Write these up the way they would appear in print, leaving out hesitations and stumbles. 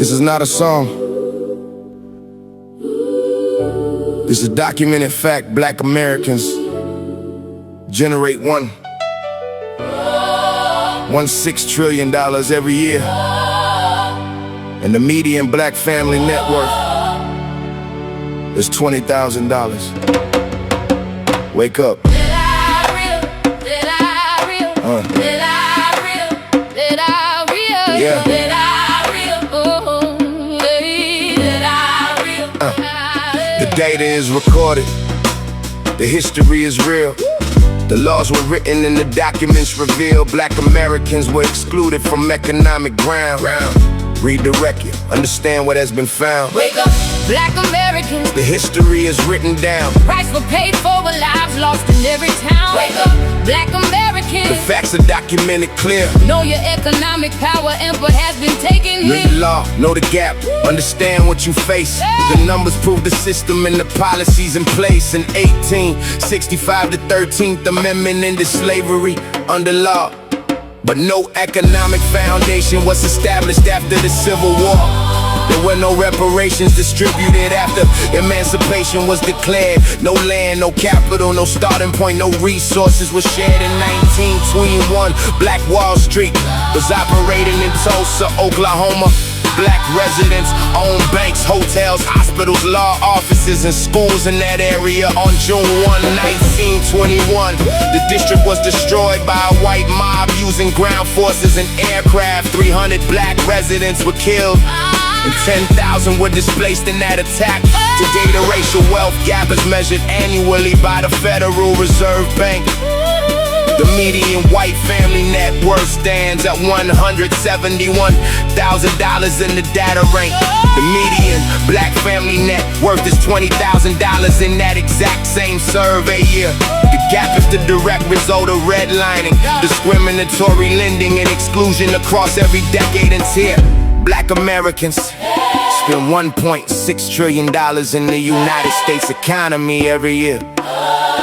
This is not a song. This is documented fact. Black Americans generate $1.6 trillion every year. And the median black family net worth is $20,000. Wake up. Yeah. The data is recorded, the history is real. The laws were written and the documents reveal Black Americans were excluded from economic ground. Read the record, understand what has been found. Wake up, Black Americans. The history is written down. Price were paid for, but lives lost in every town. Wake up, Black Americans. The facts are documented clear. Know your economic power, emperor has been taken here. Read the law, know the gap, understand what you face. The numbers prove the system and the policies in place. In 1865, the 13th Amendment ended slavery under law. But no economic foundation was established after the Civil War. There were no reparations distributed after emancipation was declared. No land, no capital, no starting point, no resources were shared. In 1921, Black Wall Street was operating in Tulsa, Oklahoma. Black residents owned banks, hotels, hospitals, law offices, and schools in that area. On June 1, 1921, the district was destroyed by a white mob using ground forces and aircraft. 300 black residents were killed and 10,000 were displaced in that attack. Today the racial wealth gap is measured annually by the Federal Reserve Bank. The median white family net worth stands at $171,000 in the data rank. The median black family net worth is $20,000 in that exact same survey year. The gap is the direct result of redlining, discriminatory lending, and exclusion across every decade and tier. Black Americans spend $1.6 trillion in the United States economy every year.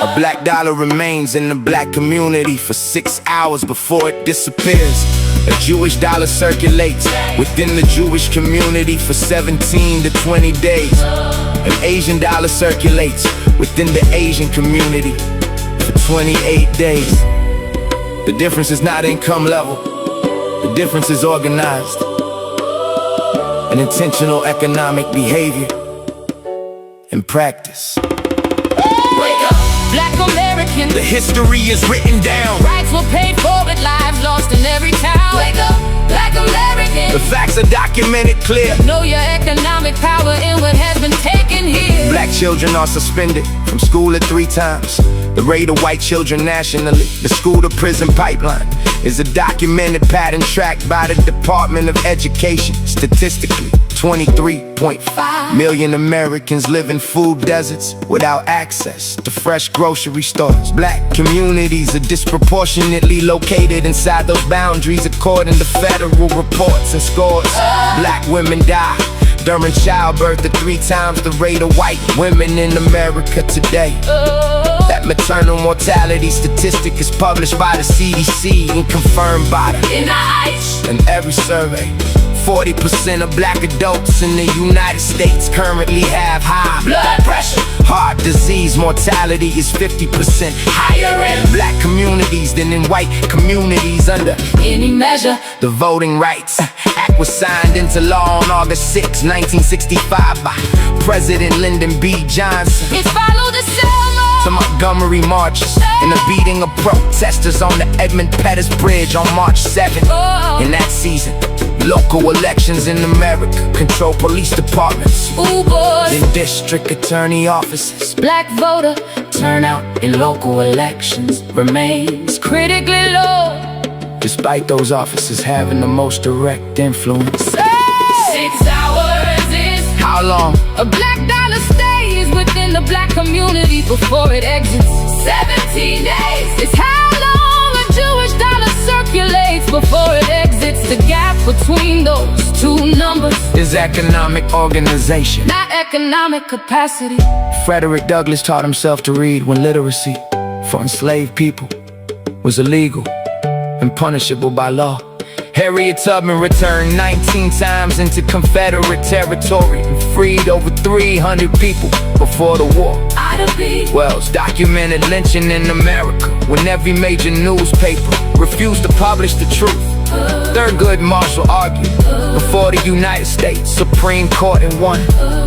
A black dollar remains in the black community for 6 hours before it disappears. A Jewish dollar circulates within the Jewish community for 17 to 20 days. An Asian dollar circulates within the Asian community for 28 days. The difference is not income level. The difference is organized and intentional economic behavior and practice. Black Americans. The history is written down. Rights were paid for, but lives lost in every town. Wake up, Black Americans. The facts are documented clear. Know your economic power and what has been taken here. Black children are suspended from school at 3 times. The rate of white children nationally, the school-to-prison pipeline, is a documented pattern tracked by the Department of Education. Statistically, 23.5 million Americans live in food deserts without access to fresh grocery stores. Black communities are disproportionately located inside those boundaries according to federal reports and scores. Black women die during childbirth at 3 times the rate of white women in America today. That maternal mortality statistic is published by the CDC and confirmed by the NIH. In every survey, 40% of black adults in the United States currently have high blood pressure. Heart disease mortality is 50% higher in black communities than in white communities under any measure. The Voting Rights Act was signed into law on August 6, 1965 by President Lyndon B. Johnson. It followed the Selma to Montgomery marches and the beating of protesters on the Edmund Pettus Bridge on March 7th. In that season, local elections in America control police departments and district attorney offices. Black voter turnout in local elections remains critically low, despite those offices having the most direct influence. 6 hours is how long a black dollar stays within the black community before it exits. 17 days is how long a Jewish dollar circulates before it exits. The gap between those two numbers is economic organization, not economic capacity. Frederick Douglass taught himself to read when literacy for enslaved people was illegal and punishable by law. Harriet Tubman returned 19 times into Confederate territory and freed over 300 people before the war. Wells documented lynching in America when every major newspaper refused to publish the truth. Thurgood Marshall argued before the United States Supreme Court and won.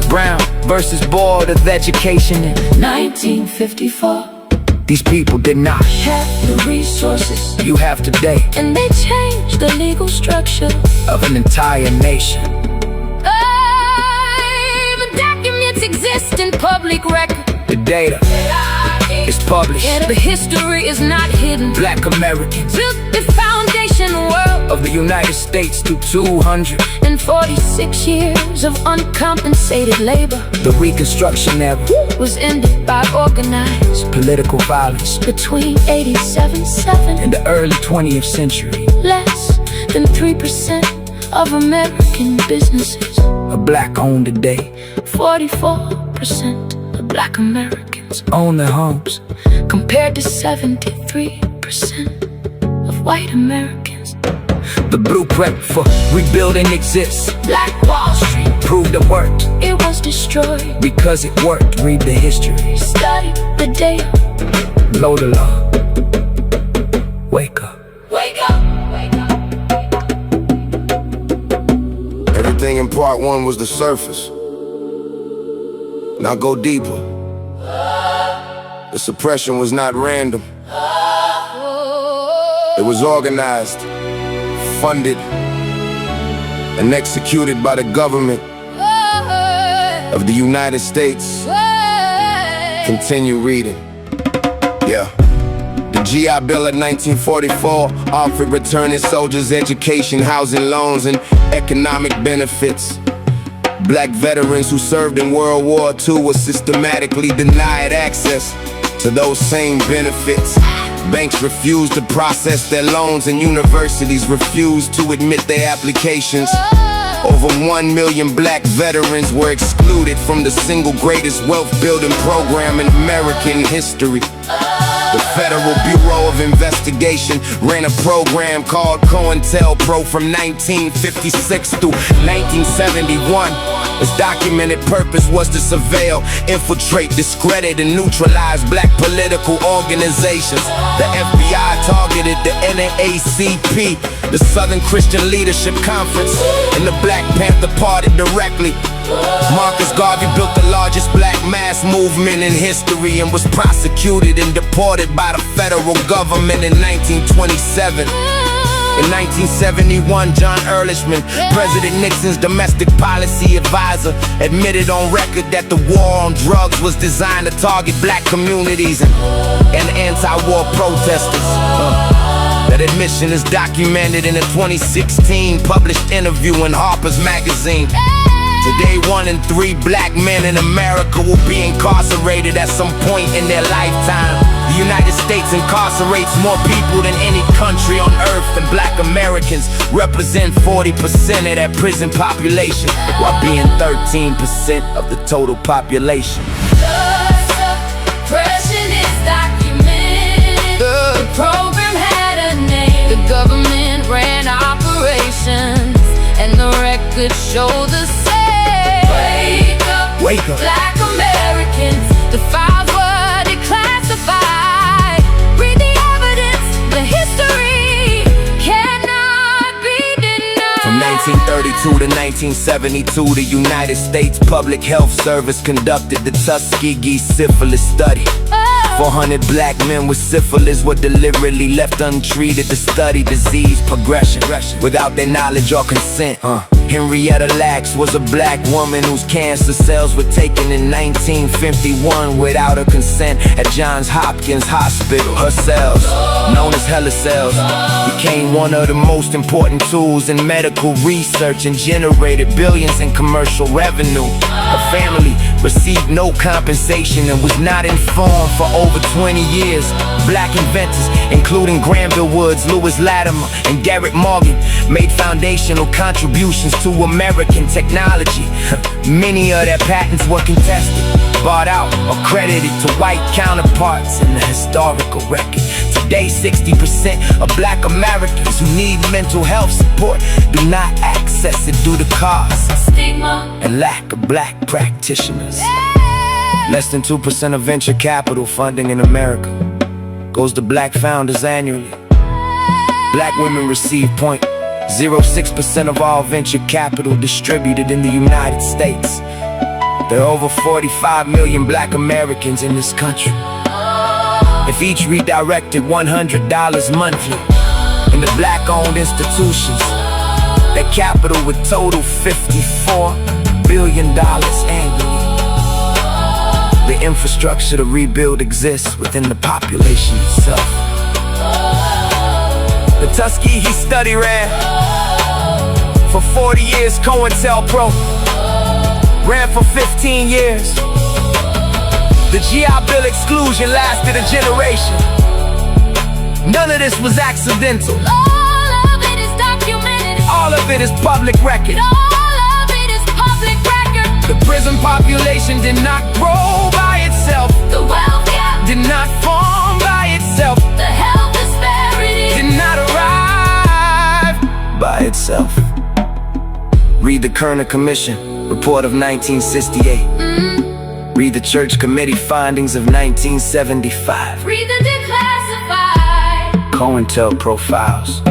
Brown versus Board of Education in 1954. These people did not have the resources you have today, And they changed the legal structure of an entire nation. The documents exist in public record. The data is published. The history is not hidden. Black Americans Built the foundation world of the United States through 246 years of uncompensated labor the Reconstruction era was ended by organized political violence between 87-7 in the early 20th century. Less than 3% of American businesses are black owned today. 44% of black Americans Own their homes compared to 73% of white Americans. The blueprint for rebuilding exists. Black Wall Street Proved it worked it was destroyed. because it worked. Read the history. Study the data. Know the law. Wake up. Wake up. Wake up. Everything in part one was the surface. Now go deeper. The suppression was not random. It was organized, funded, and executed by the government of the United States. Continue reading. Yeah. The GI Bill of 1944 offered returning soldiers education, housing loans, and economic benefits. Black veterans who served in World War II were systematically denied access to those same benefits. Banks refused to process their loans and universities refused to admit their applications. Over 1 million black veterans were excluded from the single greatest wealth-building program in American history. The Federal Bureau of Investigation ran a program called COINTELPRO from 1956 through 1971. Its documented purpose was to surveil, infiltrate, discredit, and neutralize black political organizations. The FBI targeted the NAACP, the Southern Christian Leadership Conference, and the Black Panther Party directly. Marcus Garvey built the largest black mass movement in history and was prosecuted and deported by the federal government in 1927. In 1971, John Ehrlichman, President Nixon's domestic policy advisor, admitted on record that the war on drugs was designed to target black communities and anti-war protesters. That admission is documented in a 2016 published interview in Harper's Magazine. Today, 1 in 3 black men in America will be incarcerated at some point in their lifetime. The United States incarcerates more people than any country on earth, and black Americans represent 40% of that prison population, while being 13% of the total population. The suppression is documented. The program had a name. The government ran operations, and the records show the same. Wake up, Black Americans, the files were declassified. Read the evidence, the history cannot be denied. From 1932 to 1972, the United States Public Health Service conducted the Tuskegee Syphilis Study. 400 black men with syphilis were deliberately left untreated to study disease progression without their knowledge or consent. Henrietta Lacks was a black woman whose cancer cells were taken in 1951 without her consent at Johns Hopkins Hospital. Her cells, known as HeLa cells, became one of the most important tools in medical research and generated billions in commercial revenue. Her family received no compensation and was not informed for over 20 years. Black inventors, including Granville Woods, Lewis Latimer, and Garrett Morgan, made foundational contributions to American technology. Many of their patents were contested, bought out or credited to white counterparts in the historical record. Today, 60% of black Americans who need mental health support do not access it due to cost, stigma, and lack of black practitioners. Less than 2% of venture capital funding in America goes to black founders annually. Black women receive 0.06% of all venture capital distributed in the United States. There are over 45 million black Americans in this country. If each redirected $100 monthly into black-owned institutions, their capital would total $54 billion annually. The infrastructure to rebuild exists within the population itself. The Tuskegee study ran for 40 years. COINTELPRO ran for 15 years. The GI Bill exclusion lasted a generation. None of this was accidental. all of it is documented, All of it is public record. all of it is public record. The prison population did not grow by itself, The wealth gap, did not form by itself, the health disparity, did not arrive by itself. Read the Kerner Commission report of 1968. Read the Church Committee findings of 1975. read the declassified, COINTELPRO files.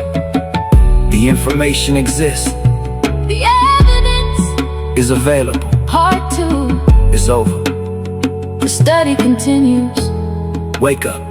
The information exists, the evidence, is available, part two, is over. the study continues. Wake up.